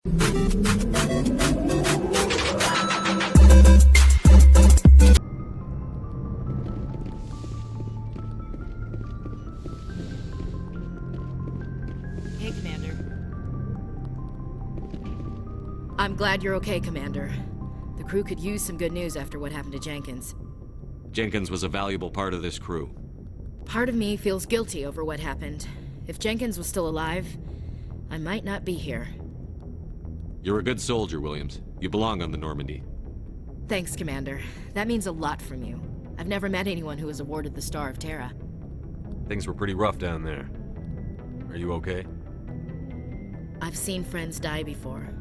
Hey, Commander. I'm glad you're okay, Commander. The crew could use some good news after what happened to Jenkins. Jenkins was a valuable part of this crew. Part of me feels guilty over what happened. If Jenkins was still alive, I might not be here. You're a good soldier, Williams. You belong on the Normandy. Thanks, Commander. That means a lot from you. I've never met anyone who was awarded the Star of Terra. Things were pretty rough down there. Are you okay? I've seen friends die before.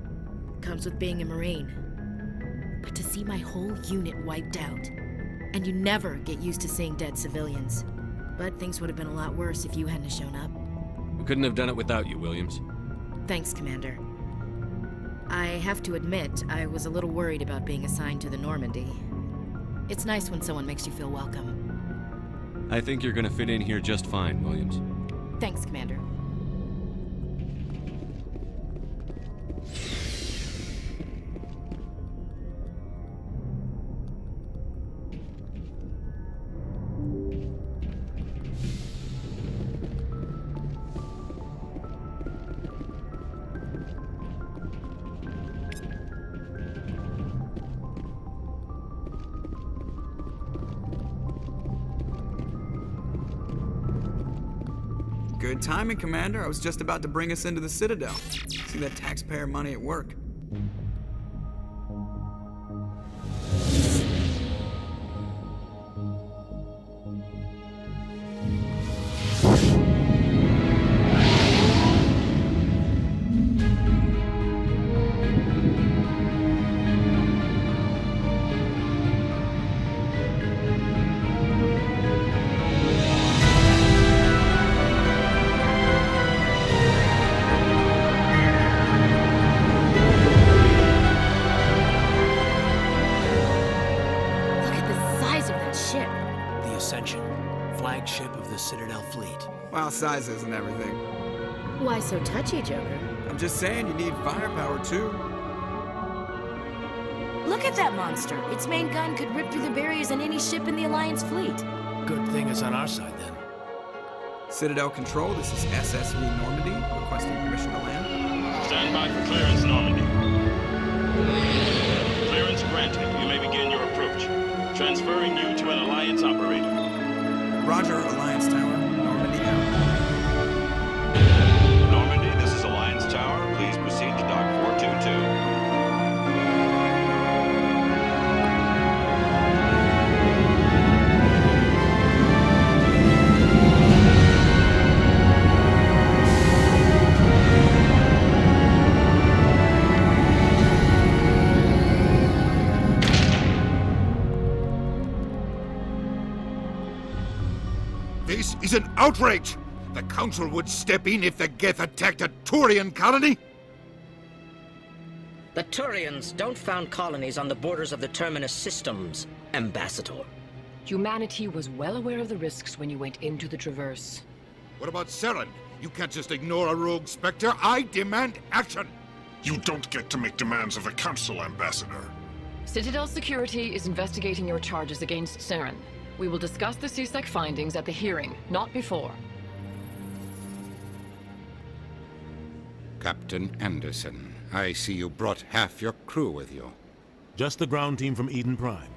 Comes with being a Marine. But to see my whole unit wiped out, and you never get used to seeing dead civilians. But things would have been a lot worse if you hadn't shown up. We couldn't have done it without you, Williams. Thanks, Commander. I have to admit, I was a little worried about being assigned to the Normandy. It's nice when someone makes you feel welcome. I think you're gonna fit in here just fine, Williams. Thanks, Commander. Good timing, Commander. I was just about to bring us into the Citadel. See that taxpayer money at work. Flagship of the Citadel fleet. Well, sizes and everything. Why so touchy, Joker? I'm just saying you need firepower, too. Look at that monster. Its main gun could rip through the barriers in any ship in the Alliance fleet. Good thing it's on our side, then. Citadel Control, this is SSV Normandy, requesting permission to land. Stand by for clearance, Normandy. Clearance granted. You may begin your approach. Transferring you to an Alliance operator. Roger, Alliance Tower. Normandy out. Normandy, this is Alliance Tower. Please proceed to Dock 422. This is an outrage! The Council would step in if the Geth attacked a Turian colony? The Turians don't found colonies on the borders of the Terminus systems, Ambassador. Humanity was well aware of the risks when you went into the Traverse. What about Saren? You can't just ignore a rogue Spectre. I demand action! You don't get to make demands of the Council, Ambassador. Citadel Security is investigating your charges against Saren. We will discuss the CSEC findings at the hearing, not before. Captain Anderson, I see you brought half your crew with you. Just the ground team from Eden Prime,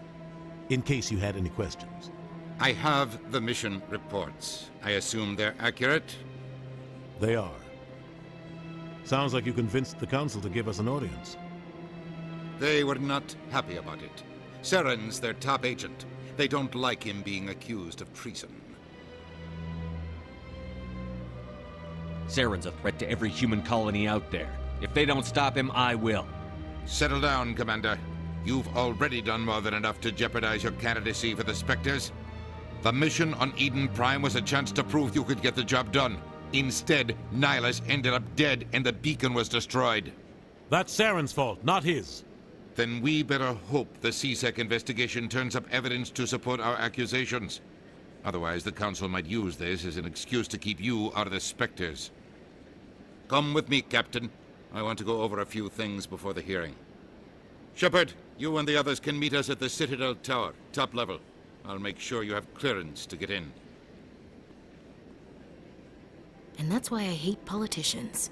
in case you had any questions. I have the mission reports. I assume they're accurate? They are. Sounds like you convinced the Council to give us an audience. They were not happy about it. Saren's their top agent. They don't like him being accused of treason. Saren's a threat to every human colony out there. If they don't stop him, I will. Settle down, Commander. You've already done more than enough to jeopardize your candidacy for the Spectres. The mission on Eden Prime was a chance to prove you could get the job done. Instead, Nihilus ended up dead and the beacon was destroyed. That's Saren's fault, not his. Then we better hope the CSEC investigation turns up evidence to support our accusations. Otherwise, the Council might use this as an excuse to keep you out of the Spectres. Come with me, Captain. I want to go over a few things before the hearing. Shepard, you and the others can meet us at the Citadel Tower, top level. I'll make sure you have clearance to get in. And that's why I hate politicians.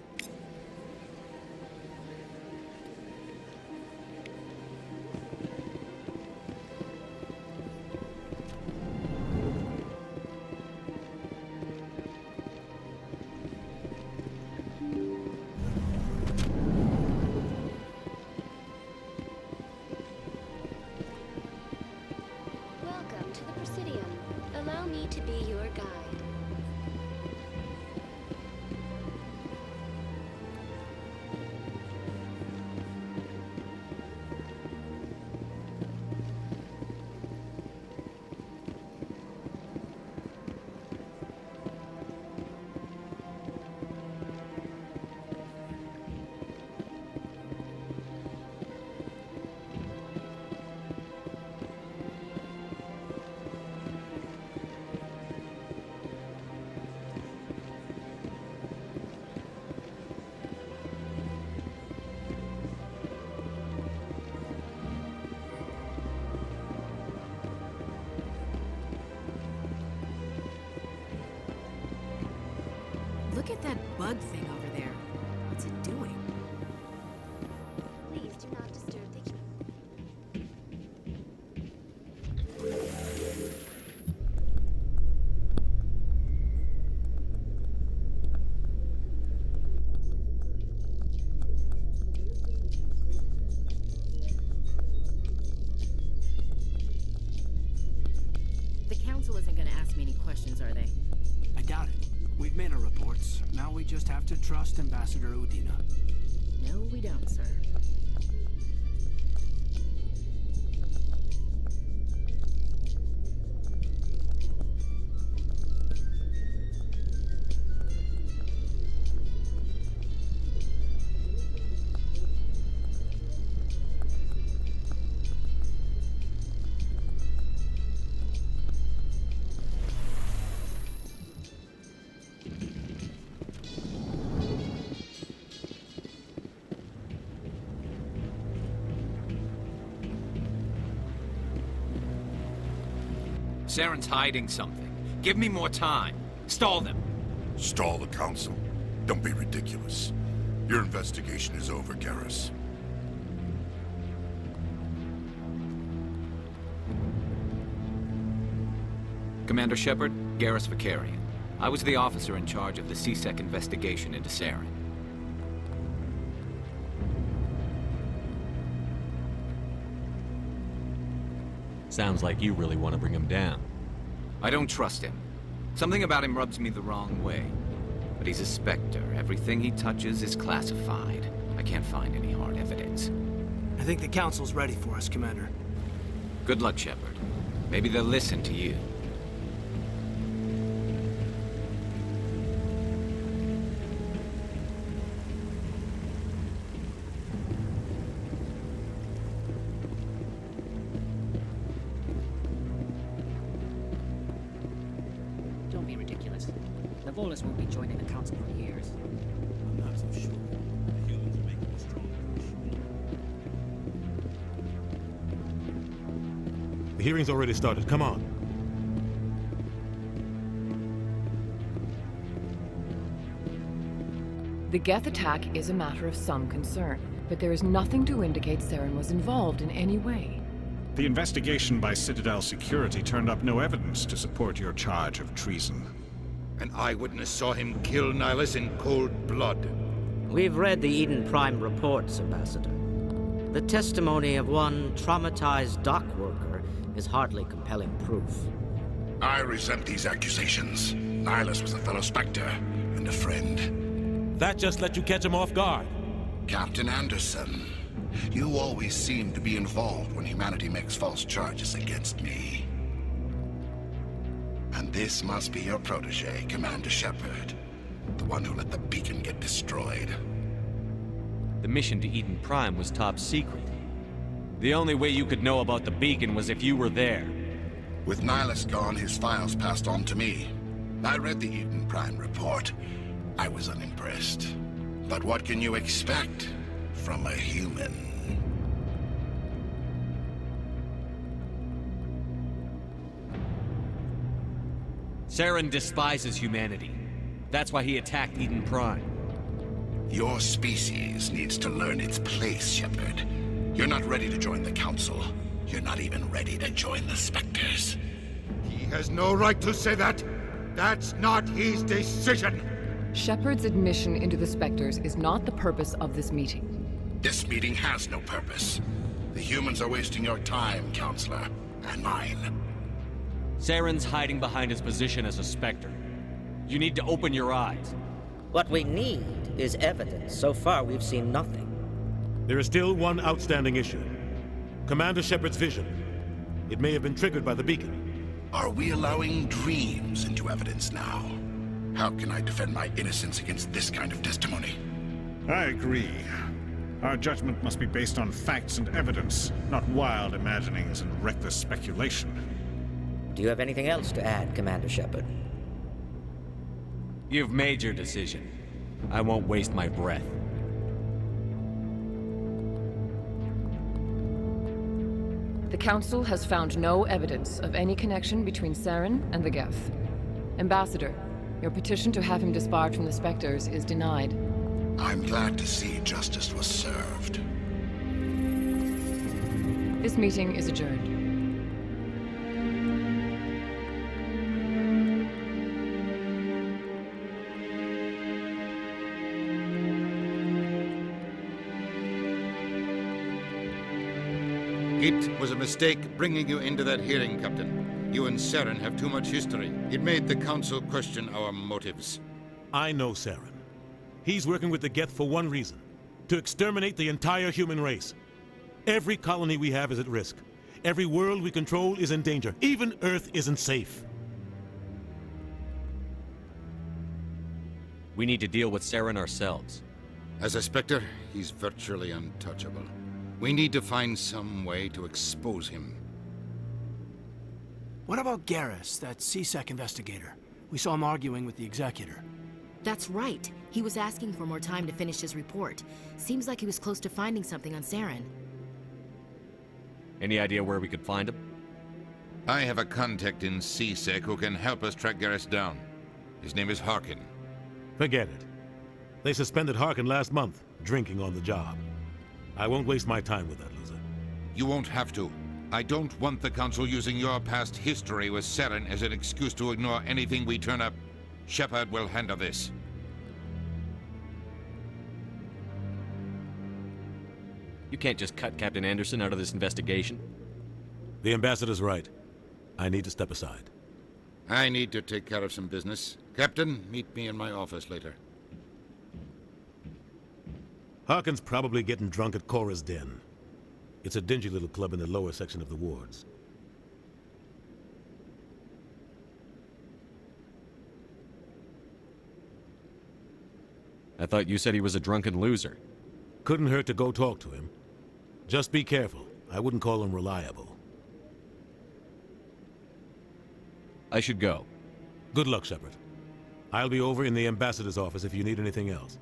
Welcome to the Presidium. Allow me to be your guide. Look at that bug thing over there. What's it doing? Please do not disturb the... The council isn't gonna ask me any questions, are they? I doubt it. We've made our reports. Now we just have to trust Ambassador Udina. No, we don't, sir. Saren's hiding something. Give me more time. Stall them. Stall the council? Don't be ridiculous. Your investigation is over, Garrus. Commander Shepard, Garrus Vakarian. I was the officer in charge of the CSEC investigation into Saren. Sounds like you really want to bring him down. I don't trust him. Something about him rubs me the wrong way. But he's a Spectre. Everything he touches is classified. I can't find any hard evidence. I think the Council's ready for us, Commander. Good luck, Shepard. Maybe they'll listen to you. Don't be ridiculous. The Volus won't be joining the Council for years. I'm not so sure. The humans are making a strong push. The hearing's already started. Come on. The Geth attack is a matter of some concern, but there is nothing to indicate Saren was involved in any way. The investigation by Citadel Security turned up no evidence to support your charge of treason. An eyewitness saw him kill Nihilus in cold blood. We've read the Eden Prime reports, Ambassador. The testimony of one traumatized dock worker is hardly compelling proof. I resent these accusations. Nihilus was a fellow Spectre and a friend. That just let you catch him off guard. Captain Anderson, you always seem to be involved when humanity makes false charges against me. And this must be your protege, Commander Shepard. The one who let the beacon get destroyed. The mission to Eden Prime was top secret. The only way you could know about the beacon was if you were there. With Nihilus gone, his files passed on to me. I read the Eden Prime report. I was unimpressed. But what can you expect from a human? Saren despises humanity. That's why he attacked Eden Prime. Your species needs to learn its place, Shepard. You're not ready to join the Council. You're not even ready to join the Spectres. He has no right to say that. That's not his decision. Shepard's admission into the Spectres is not the purpose of this meeting. This meeting has no purpose. The humans are wasting your time, Counselor, and mine. Saren's hiding behind his position as a Spectre. You need to open your eyes. What we need is evidence. So far, we've seen nothing. There is still one outstanding issue. Commander Shepard's vision. It may have been triggered by the beacon. Are we allowing dreams into evidence now? How can I defend my innocence against this kind of testimony? I agree. Our judgment must be based on facts and evidence, not wild imaginings and reckless speculation. Do you have anything else to add, Commander Shepard? You've made your decision. I won't waste my breath. The Council has found no evidence of any connection between Saren and the Geth. Ambassador, your petition to have him disbarred from the Spectres is denied. I'm glad to see justice was served. This meeting is adjourned. It was a mistake bringing you into that hearing, Captain. You and Saren have too much history. It made the Council question our motives. I know Saren. He's working with the Geth for one reason. To exterminate the entire human race. Every colony we have is at risk. Every world we control is in danger. Even Earth isn't safe. We need to deal with Saren ourselves. As a Spectre, he's virtually untouchable. We need to find some way to expose him. What about Garrus, that CSEC investigator? We saw him arguing with the Executor. That's right. He was asking for more time to finish his report. Seems like he was close to finding something on Saren. Any idea where we could find him? I have a contact in CSEC who can help us track Garrus down. His name is Harkin. Forget it. They suspended Harkin last month, drinking on the job. I won't waste my time with that loser. You won't have to. I don't want the Council using your past history with Saren as an excuse to ignore anything we turn up. Shepard will handle this. You can't just cut Captain Anderson out of this investigation. The ambassador's right. I need to step aside. I need to take care of some business. Captain, meet me in my office later. Harkin's probably getting drunk at Cora's Den. It's a dingy little club in the lower section of the wards. I thought you said he was a drunken loser. Couldn't hurt to go talk to him. Just be careful. I wouldn't call him reliable. I should go. Good luck, Shepard. I'll be over in the ambassador's office if you need anything else.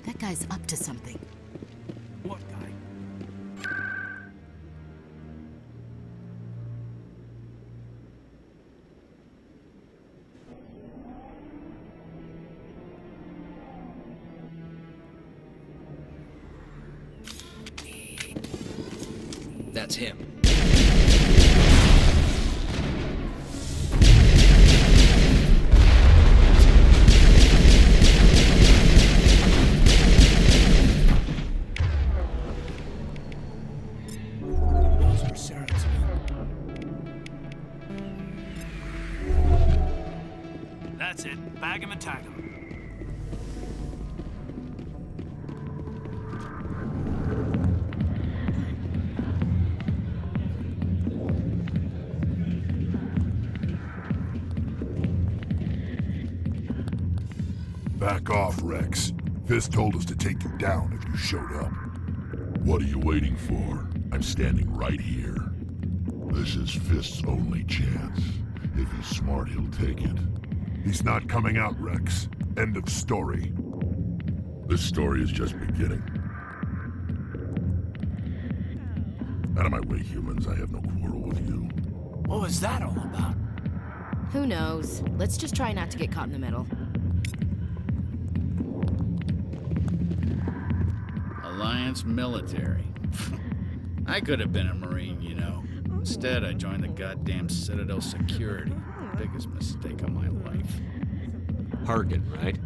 That guy's up to something. What guy? That's him. That's it. Bag him and tag him. Back off, Rex. Fist told us to take you down if you showed up. What are you waiting for? I'm standing right here. This is Fist's only chance. If he's smart, he'll take it. He's not coming out, Rex. End of story. This story is just beginning. Out of my way, humans. I have no quarrel with you. What was that all about? Who knows? Let's just try not to get caught in the middle. Alliance military. I could have been a Marine, you know. Instead, I joined the goddamn Citadel security. Biggest mistake of my life. Harkin, right?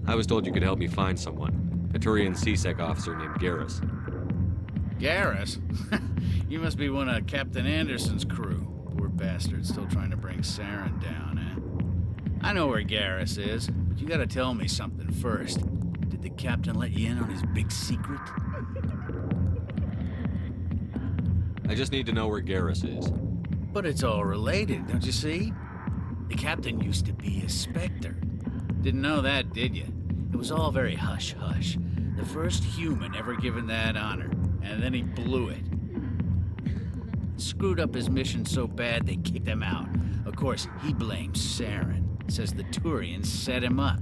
I was told you could help me find someone. A Turian CSEC officer named Garrus. Garrus? You must be one of Captain Anderson's crew. Poor bastard, still trying to bring Saren down, eh? I know where Garrus is, but you gotta tell me something first. Did the captain let you in on his big secret? I just need to know where Garrus is. But it's all related, don't you see? The captain used to be a Spectre. Didn't know that, did you? It was all very hush-hush. The first human ever given that honor, and then he blew it. Screwed up his mission so bad they kicked him out. Of course, he blames Saren. Says the Turians set him up.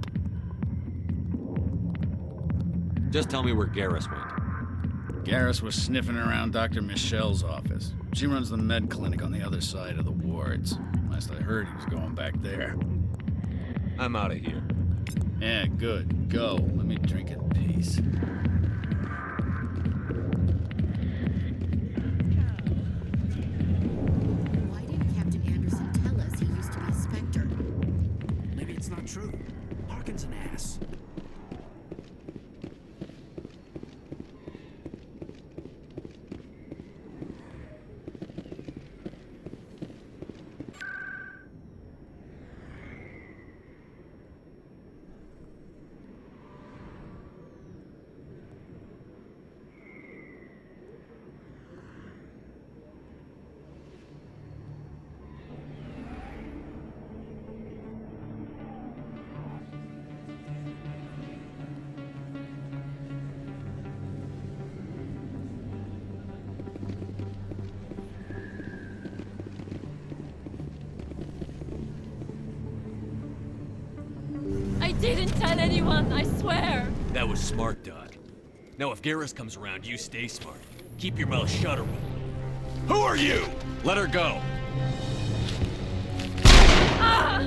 Just tell me where Garrus went. Garrus was sniffing around Dr. Michelle's office. She runs the med clinic on the other side of the wards. Last I heard, he was going back there. I'm out of here. Yeah, good. Go. Let me drink in peace. Why didn't Captain Anderson tell us he used to be a Spectre? Maybe it's not true. Harkin's an ass. I didn't tell anyone, I swear! That was smart, Doc. Now if Garrus comes around, you stay smart. Keep your mouth shut or we'll... Who are you? Let her go! Ah!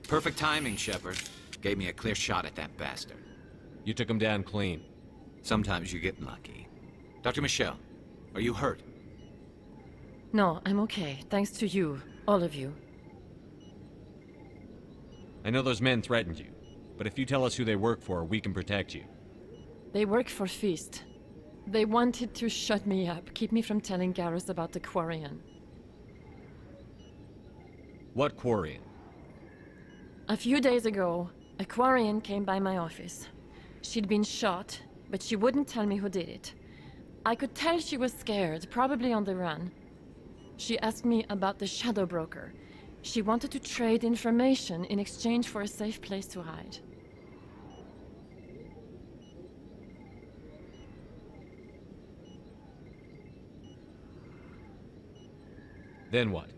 Perfect timing, Shepard. Gave me a clear shot at that bastard. You took him down clean. Sometimes you get lucky. Dr. Michelle, are you hurt? No, I'm okay. Thanks to you. All of you. I know those men threatened you, but if you tell us who they work for, we can protect you. They work for Feast. They wanted to shut me up, keep me from telling Garrus about the Quarian. What Quarian? A few days ago, a Quarian came by my office. She'd been shot, but she wouldn't tell me who did it. I could tell she was scared, probably on the run. She asked me about the Shadow Broker. She wanted to trade information in exchange for a safe place to hide. Then what?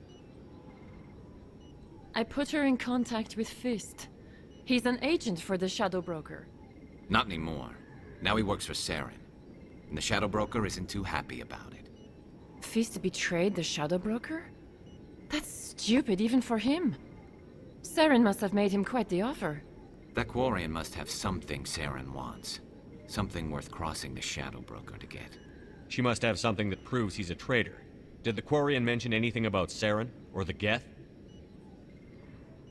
I put her in contact with Fist. He's an agent for the Shadow Broker. Not anymore. Now he works for Saren. And the Shadow Broker isn't too happy about it. Fist betrayed the Shadow Broker? That's stupid even for him. Saren must have made him quite the offer. That Quarian must have something Saren wants. Something worth crossing the Shadow Broker to get. She must have something that proves he's a traitor. Did the Quarian mention anything about Saren or the Geth?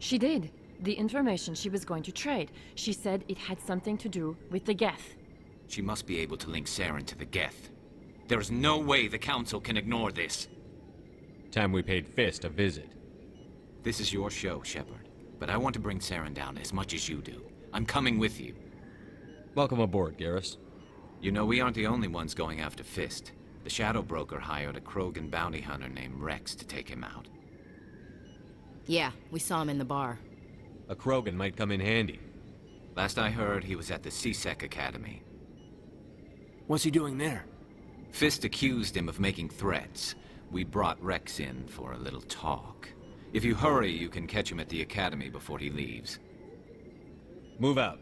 She did. The information she was going to trade. She said it had something to do with the Geth. She must be able to link Saren to the Geth. There is no way the Council can ignore this. Time we paid Fist a visit. This is your show, Shepard. But I want to bring Saren down as much as you do. I'm coming with you. Welcome aboard, Garrus. You know, we aren't the only ones going after Fist. The Shadow Broker hired a Krogan bounty hunter named Rex to take him out. Yeah, we saw him in the bar. A Krogan might come in handy. Last I heard, he was at the C-Sec Academy. What's he doing there? Fist accused him of making threats. We brought Rex in for a little talk. If you hurry, you can catch him at the Academy before he leaves. Move out.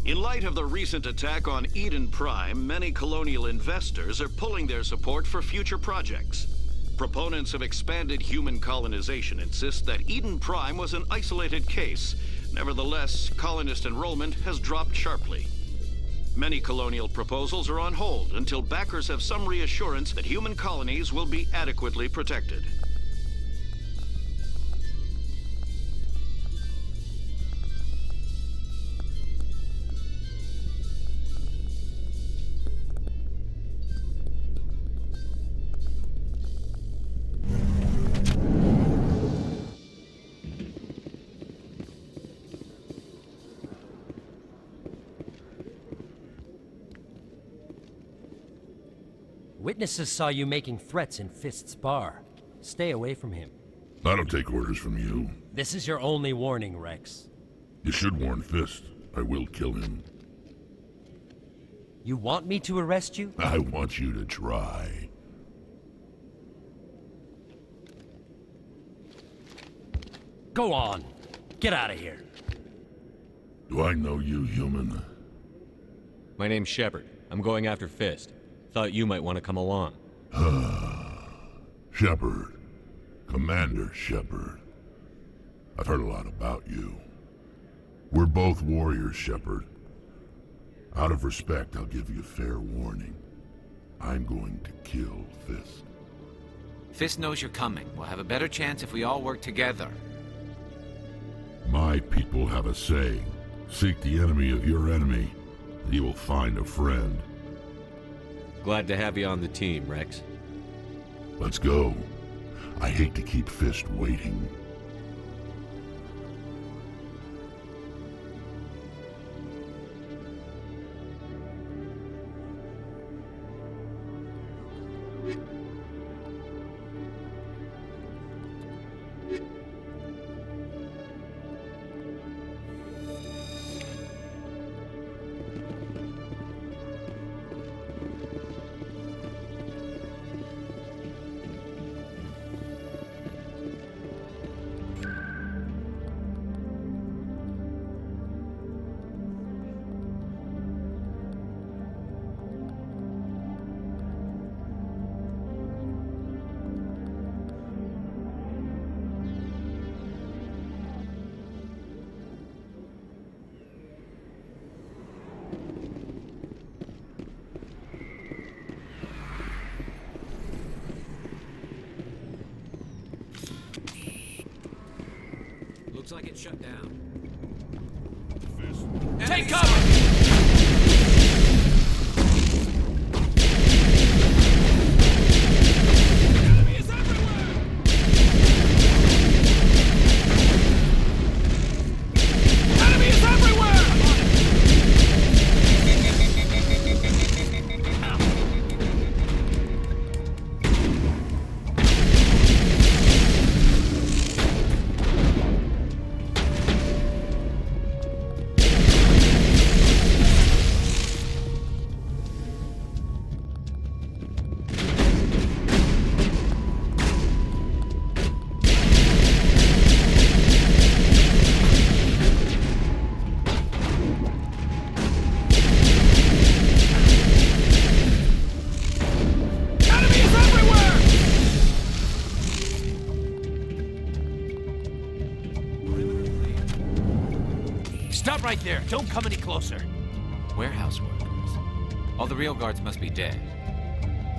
In light of the recent attack on Eden Prime, many colonial investors are pulling their support for future projects. Proponents of expanded human colonization insist that Eden Prime was an isolated case. Nevertheless, colonist enrollment has dropped sharply. Many colonial proposals are on hold until backers have some reassurance that human colonies will be adequately protected. Witnesses saw you making threats in Fist's bar. Stay away from him. I don't take orders from you. This is your only warning, Rex. You should warn Fist. I will kill him. You want me to arrest you? I want you to try. Go on. Get out of here. Do I know you, human? My name's Shepard. I'm going after Fist. Thought you might want to come along. Shepard. Commander Shepard. I've heard a lot about you. We're both warriors, Shepard. Out of respect, I'll give you fair warning. I'm going to kill Fist. Fist knows you're coming. We'll have a better chance if we all work together. My people have a saying. Seek the enemy of your enemy, and you will find a friend. Glad to have you on the team, Rex. Let's go. I hate to keep Fist waiting. Looks like it's shut down. Take cover! Stop right there. Don't come any closer. Warehouse workers. All the real guards must be dead.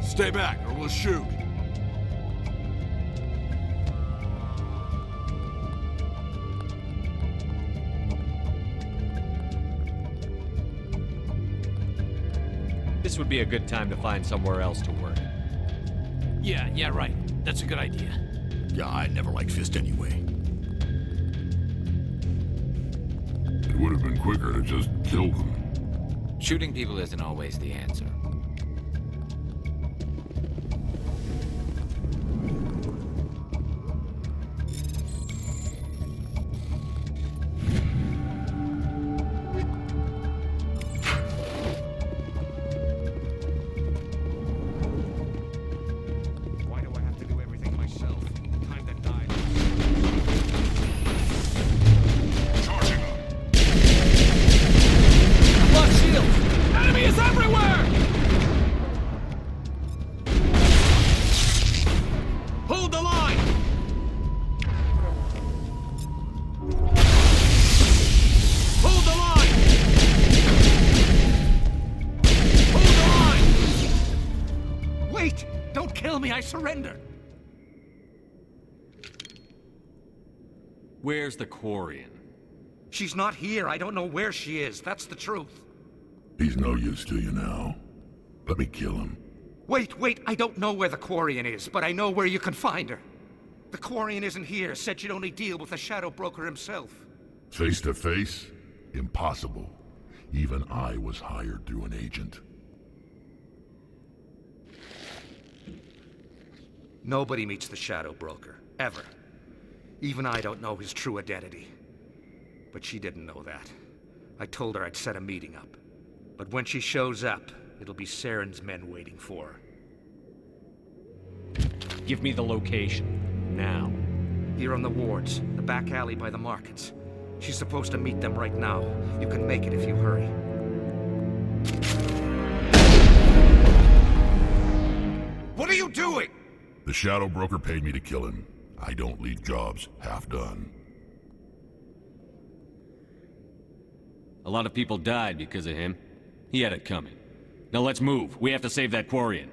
Stay back, or we'll shoot. This would be a good time to find somewhere else to work. Yeah, right. That's a good idea. Yeah, I never liked Fist anyway. It would have been quicker to just kill them. Shooting people isn't always the answer. I surrender. Where's the Quarian? She's not here. I don't know where she is. That's the truth. He's no use to you now. Let me kill him. Wait. I don't know where the Quarian is, but I know where you can find her. The Quarian isn't here. Said she'd only deal with the Shadow Broker himself. Face to face? Impossible. Even I was hired through an agent. Nobody meets the Shadow Broker, ever. Even I don't know his true identity. But she didn't know that. I told her I'd set a meeting up. But when she shows up, it'll be Saren's men waiting for her. Give me the location, now. Here on the wards, the back alley by the markets. She's supposed to meet them right now. You can make it if you hurry. What are you doing? The Shadow Broker paid me to kill him. I don't leave jobs half done. A lot of people died because of him. He had it coming. Now let's move. We have to save that Quarian.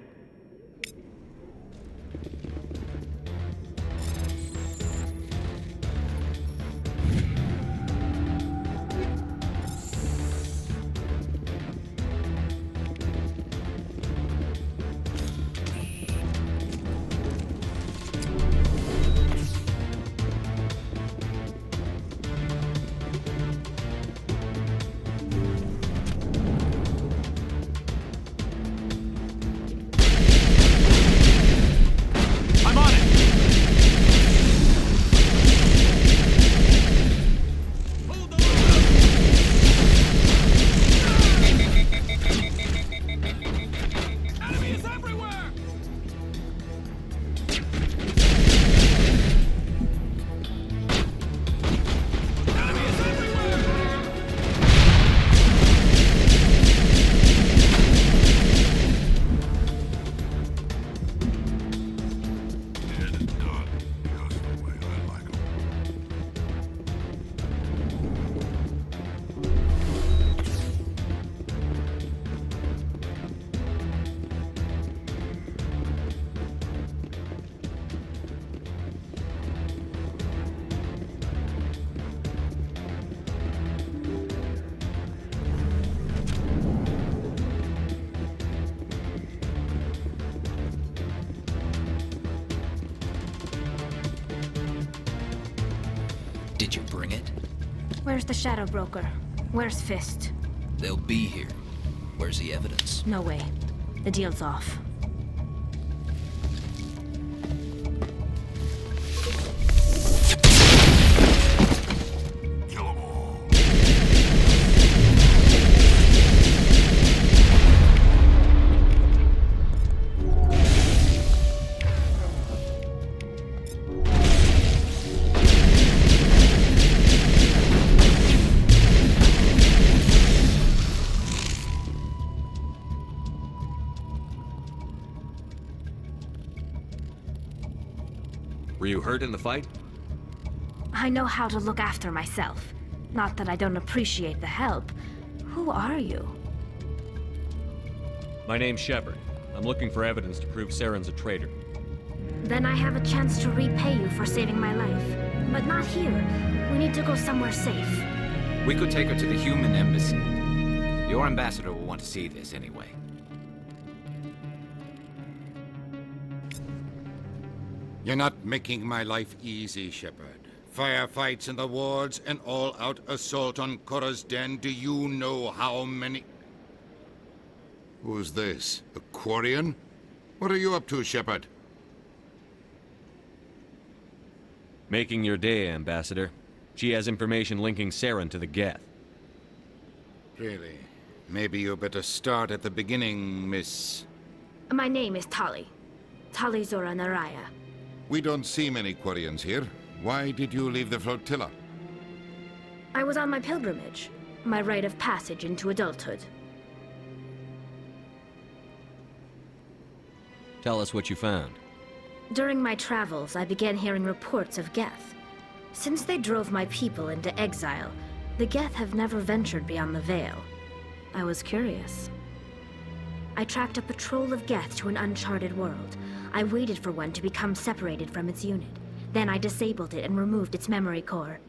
Did you bring it? Where's the Shadow Broker? Where's Fist? They'll be here. Where's the evidence? No way. The deal's off. Were you hurt in the fight? I know how to look after myself. Not that I don't appreciate the help. Who are you? My name's Shepard. I'm looking for evidence to prove Saren's a traitor. Then I have a chance to repay you for saving my life. But not here. We need to go somewhere safe. We could take her to the human embassy. Your ambassador will want to see this anyway. You're not making my life easy, Shepard. Firefights in the wards, an all-out assault on Korra's den. Do you know how many... Who's this? A Quarian? What are you up to, Shepard? Making your day, Ambassador. She has information linking Saren to the Geth. Really? Maybe you better start at the beginning, Miss... My name is Tali. Tali Zora Naraya. We don't see many Quarians here. Why did you leave the flotilla? I was on my pilgrimage. My rite of passage into adulthood. Tell us what you found. During my travels, I began hearing reports of Geth. Since they drove my people into exile, the Geth have never ventured beyond the Veil. I was curious. I tracked a patrol of Geth to an uncharted world. I waited for one to become separated from its unit. Then I disabled it and removed its memory core.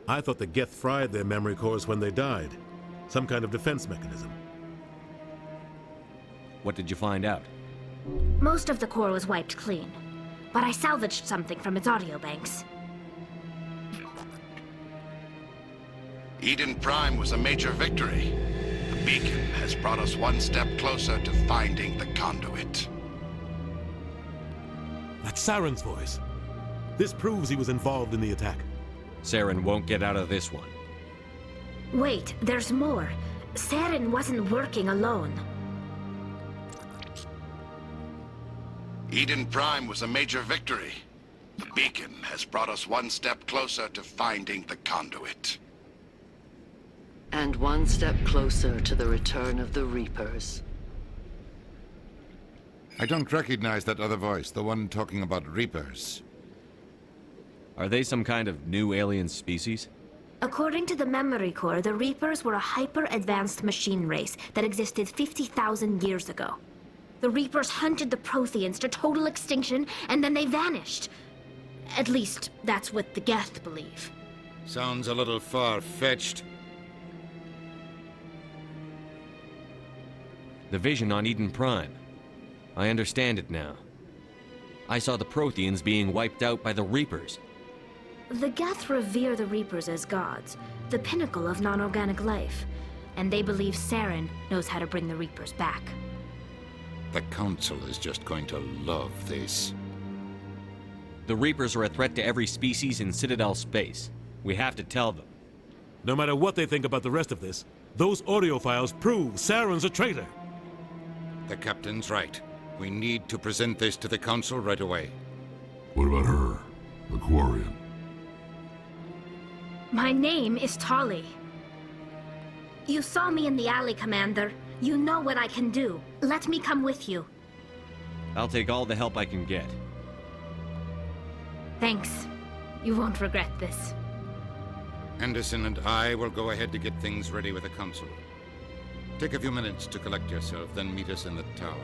I thought the Geth fried their memory cores when they died. Some kind of defense mechanism. What did you find out? Most of the core was wiped clean, but I salvaged something from its audio banks. Eden Prime was a major victory. The beacon has brought us one step closer to finding the conduit. That's Saren's voice. This proves he was involved in the attack. Saren won't get out of this one. Wait, there's more. Saren wasn't working alone. Eden Prime was a major victory. The beacon has brought us one step closer to finding the conduit. And one step closer to the return of the Reapers. I don't recognize that other voice, the one talking about Reapers. Are they some kind of new alien species? According to the memory core, the Reapers were a hyper-advanced machine race that existed 50,000 years ago. The Reapers hunted the Protheans to total extinction, and then they vanished. At least, that's what the Geth believe. Sounds a little far-fetched. The vision on Eden Prime. I understand it now. I saw the Protheans being wiped out by the Reapers. The Geth revere the Reapers as gods, the pinnacle of non-organic life, and they believe Saren knows how to bring the Reapers back. The Council is just going to love this. The Reapers are a threat to every species in Citadel space. We have to tell them. No matter what they think about the rest of this, those audio files prove Saren's a traitor. The Captain's right. We need to present this to the Council right away. What about her? The Quarian? My name is Tali. You saw me in the alley, Commander. You know what I can do. Let me come with you. I'll take all the help I can get. Thanks. You won't regret this. Anderson and I will go ahead to get things ready with the Council. Take a few minutes to collect yourself, then meet us in the tower.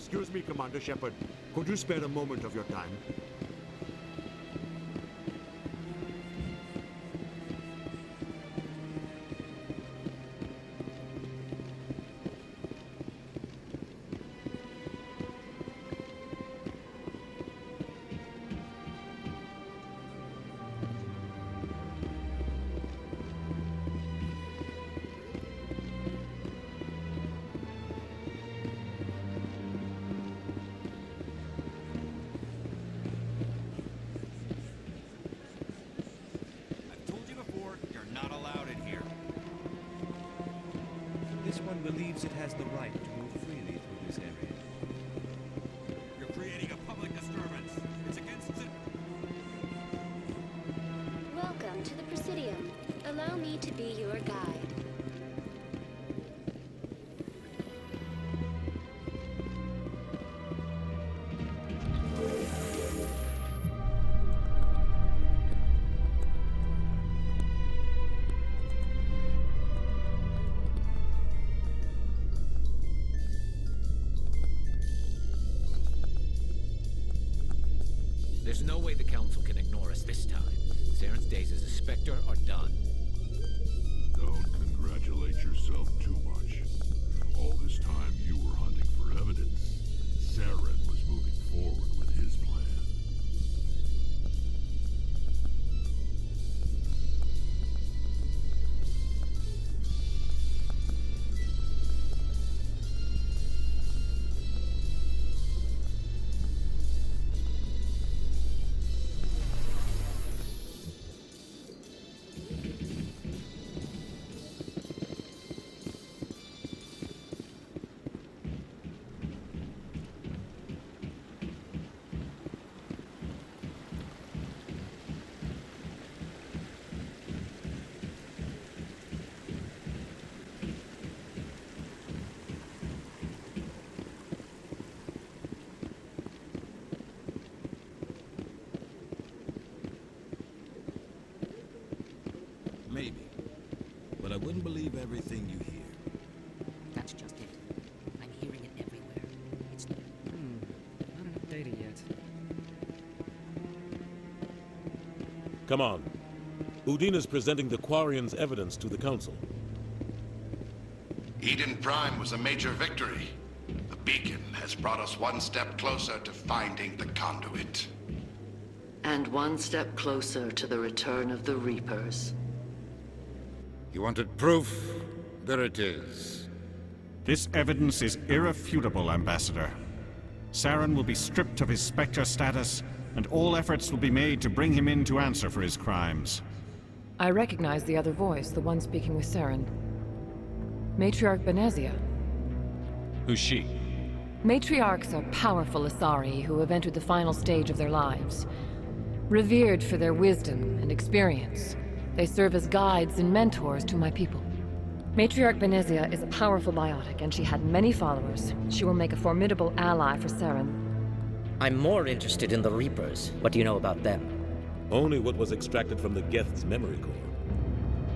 Excuse me, Commander Shepard. Could you spare a moment of your time? This one believes it has the right to move freely through this area. You're creating a public disturbance. It's against the... Welcome to the Presidium. Allow me to be your guide. There's no way the Council can ignore us this time. Saren's days as a Spectre are done. Don't congratulate yourself too much. All this time you were hunting for evidence. Saren was moving forward with his plan. Maybe. But I wouldn't believe everything you hear. That's just it. I'm hearing it everywhere. It's... not enough data yet. Come on. Udina's presenting the Quarian's evidence to the Council. Eden Prime was a major victory. The beacon has brought us one step closer to finding the conduit. And one step closer to the return of the Reapers. You wanted proof? There it is. This evidence is irrefutable, Ambassador. Saren will be stripped of his Spectre status, and all efforts will be made to bring him in to answer for his crimes. I recognize the other voice, the one speaking with Saren. Matriarch Benezia. Who's she? Matriarchs are powerful Asari who have entered the final stage of their lives. Revered for their wisdom and experience, they serve as guides and mentors to my people. Matriarch Benezia is a powerful biotic, and she had many followers. She will make a formidable ally for Saren. I'm more interested in the Reapers. What do you know about them? Only what was extracted from the Geth's memory core.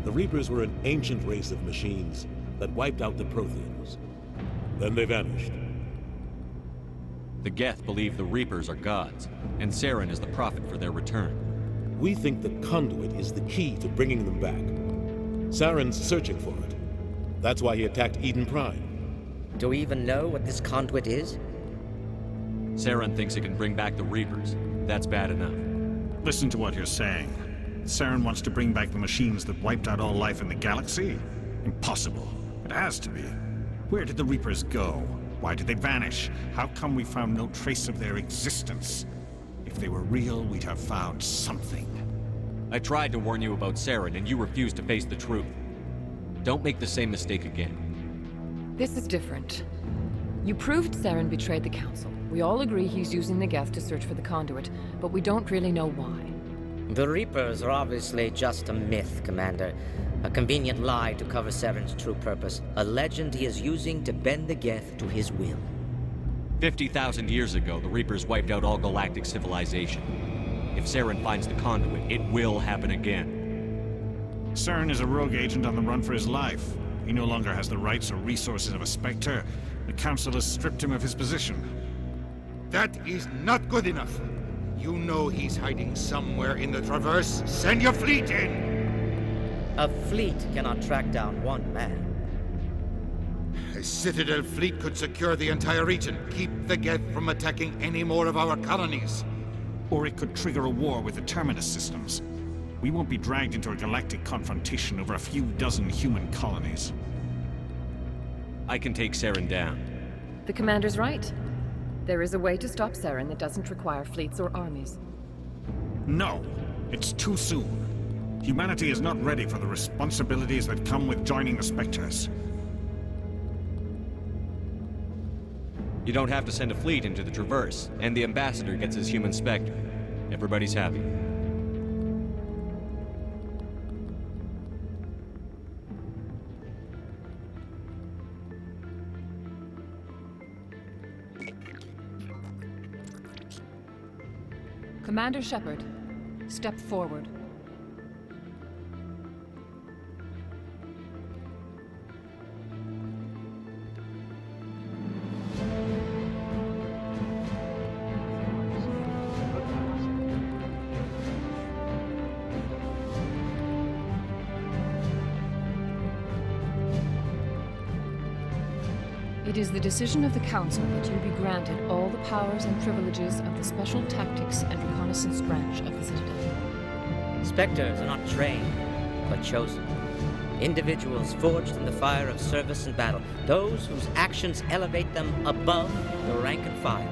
The Reapers were an ancient race of machines that wiped out the Protheans. Then they vanished. The Geth believe the Reapers are gods, and Saren is the prophet for their return. We think the conduit is the key to bringing them back. Saren's searching for it. That's why he attacked Eden Prime. Do we even know what this conduit is? Saren thinks it can bring back the Reapers. That's bad enough. Listen to what you're saying. Saren wants to bring back the machines that wiped out all life in the galaxy? Impossible. It has to be. Where did the Reapers go? Why did they vanish? How come we found no trace of their existence? If they were real, we'd have found something. I tried to warn you about Saren, and you refused to face the truth. Don't make the same mistake again. This is different. You proved Saren betrayed the Council. We all agree he's using the Geth to search for the conduit, but we don't really know why. The Reapers are obviously just a myth, Commander. A convenient lie to cover Saren's true purpose. A legend he is using to bend the Geth to his will. 50,000 years ago, the Reapers wiped out all galactic civilization. If Saren finds the conduit, it will happen again. Saren is a rogue agent on the run for his life. He no longer has the rights or resources of a Spectre, The Council has stripped him of his position. That is not good enough. You know he's hiding somewhere in the Traverse. Send your fleet in! A fleet cannot track down one man. A Citadel fleet could secure the entire region, keep the Geth from attacking any more of our colonies. Or it could trigger a war with the Terminus systems. We won't be dragged into a galactic confrontation over a few dozen human colonies. I can take Saren down. The commander's right. There is a way to stop Saren that doesn't require fleets or armies. No! It's too soon. Humanity is not ready for the responsibilities that come with joining the Spectres. You don't have to send a fleet into the Traverse, and the Ambassador gets his human Spectre. Everybody's happy. Commander Shepard, step forward. It is the decision of the Council that you be granted all the powers and privileges of the Special Tactics and Reconnaissance Branch of the Citadel. Spectres are not trained, but chosen. Individuals forged in the fire of service and battle. Those whose actions elevate them above the rank and file.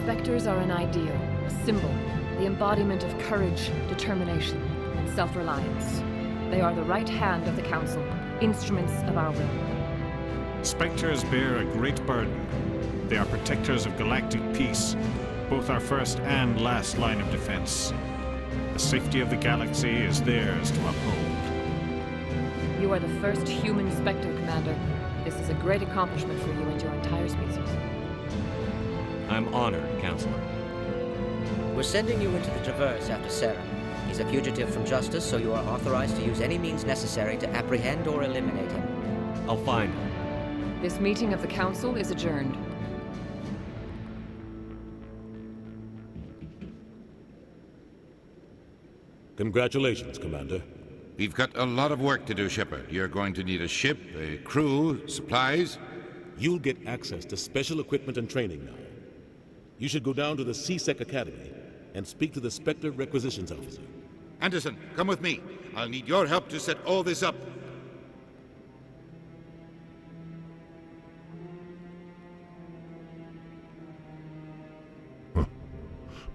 Spectres are an ideal, a symbol, the embodiment of courage, determination, and self-reliance. They are the right hand of the Council, instruments of our will. Spectres bear a great burden. They are protectors of galactic peace, both our first and last line of defense. The safety of the galaxy is theirs to uphold. You are the first human Spectre, Commander. This is a great accomplishment for you and your entire species. I'm honored, Counselor. We're sending you into the Traverse after Saren. He's a fugitive from justice, so you are authorized to use any means necessary to apprehend or eliminate him. I'll find him. This meeting of the Council is adjourned. Congratulations, Commander. We've got a lot of work to do, Shepard. You're going to need a ship, a crew, supplies. You'll get access to special equipment and training now. You should go down to the C-Sec Academy and speak to the Spectre Requisitions Officer. Anderson, come with me. I'll need your help to set all this up.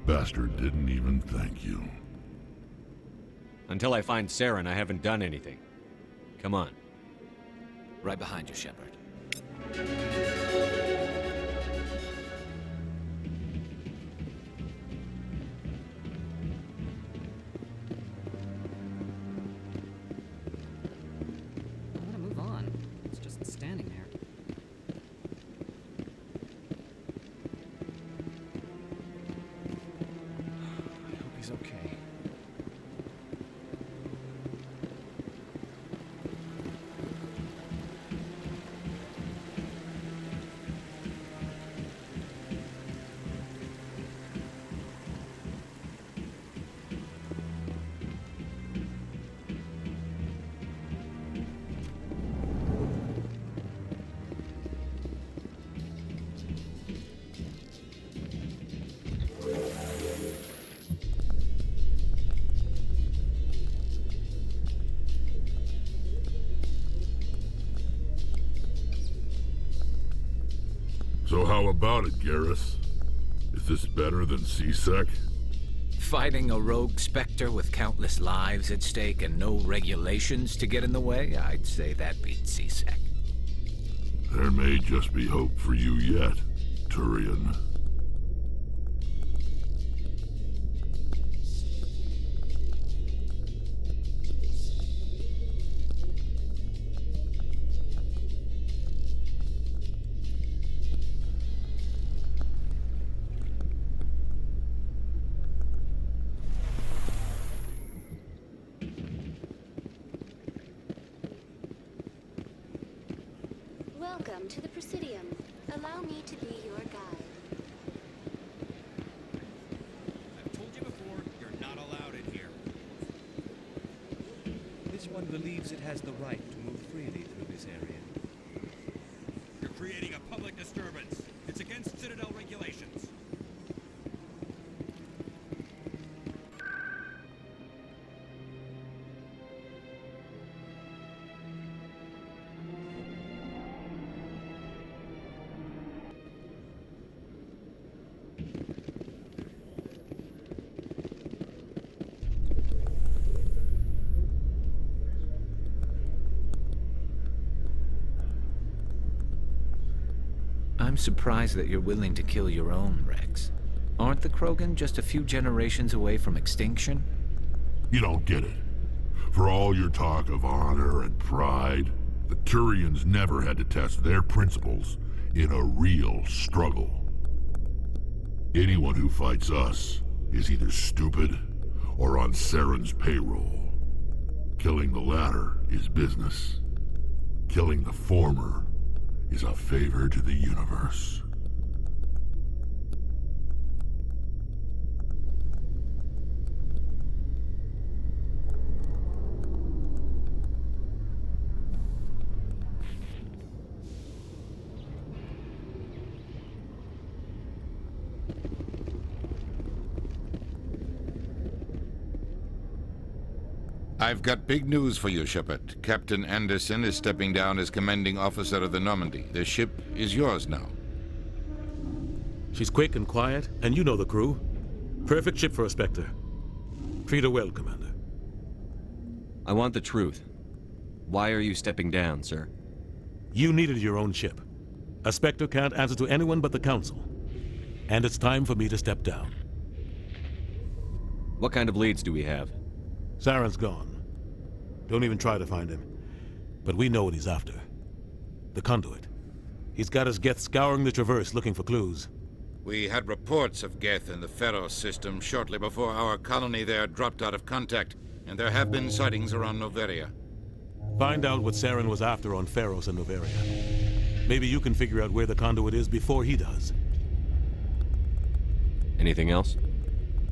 Bastard didn't even thank you. Until I find Saren, I haven't done anything. Come on. Right behind you, Shepard. I want to move on. It's just standing there. He's okay. So how about it, Garrus? Is this better than C-Sec? Fighting a rogue Spectre with countless lives at stake and no regulations to get in the way? I'd say that beats C-Sec. There may just be hope for you yet, Turian. Welcome to the Presidium. Allow me to be your guide. I've told you before, you're not allowed in here. This one believes it has the right to move freely through this area. You're creating a public disturbance. It's against Citadel regulations. I'm surprised that you're willing to kill your own, Rex. Aren't the Krogan just a few generations away from extinction? You don't get it. For all your talk of honor and pride, the Turians never had to test their principles in a real struggle. Anyone who fights us is either stupid or on Saren's payroll. Killing the latter is business. Killing the former is a favor to the universe. I've got big news for you, Shepard. Captain Anderson is stepping down as commanding officer of the Normandy. The ship is yours now. She's quick and quiet, and you know the crew. Perfect ship for a Spectre. Treat her well, Commander. I want the truth. Why are you stepping down, sir? You needed your own ship. A Spectre can't answer to anyone but the Council. And it's time for me to step down. What kind of leads do we have? Saren's gone. Don't even try to find him. But we know what he's after. The conduit. He's got his Geth scouring the Traverse looking for clues. We had reports of Geth in the Pharos system shortly before our colony there dropped out of contact, and there have been sightings around Noveria. Find out what Saren was after on Pharos and Noveria. Maybe you can figure out where the conduit is before he does. Anything else?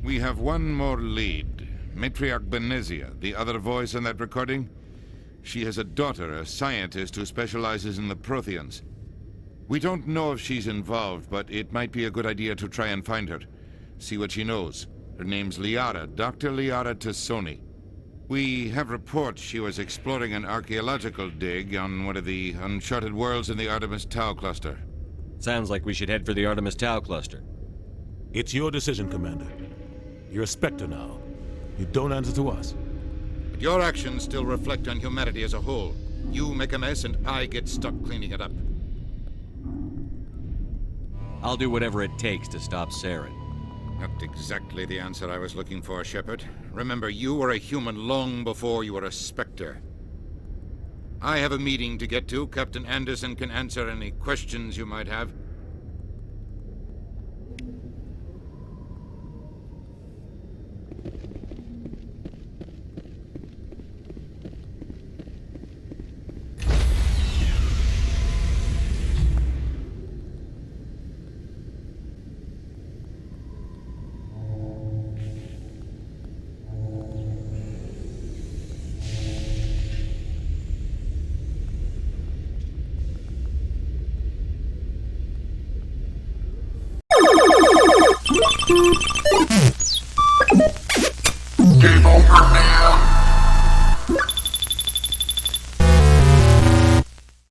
We have one more lead. Matriarch Benezia, the other voice in that recording. She has a daughter, a scientist who specializes in the Protheans. We don't know if she's involved, but it might be a good idea to try and find her. See what she knows. Her name's Liara, Dr. Liara Tassoni. We have reports she was exploring an archaeological dig on one of the uncharted worlds in the Artemis Tau cluster. Sounds like we should head for the Artemis Tau cluster. It's your decision, Commander. You're a Spectre now. You don't answer to us. But your actions still reflect on humanity as a whole. You make a mess and I get stuck cleaning it up. I'll do whatever it takes to stop Saren. Not exactly the answer I was looking for, Shepard. Remember, you were a human long before you were a Spectre. I have a meeting to get to. Captain Anderson can answer any questions you might have.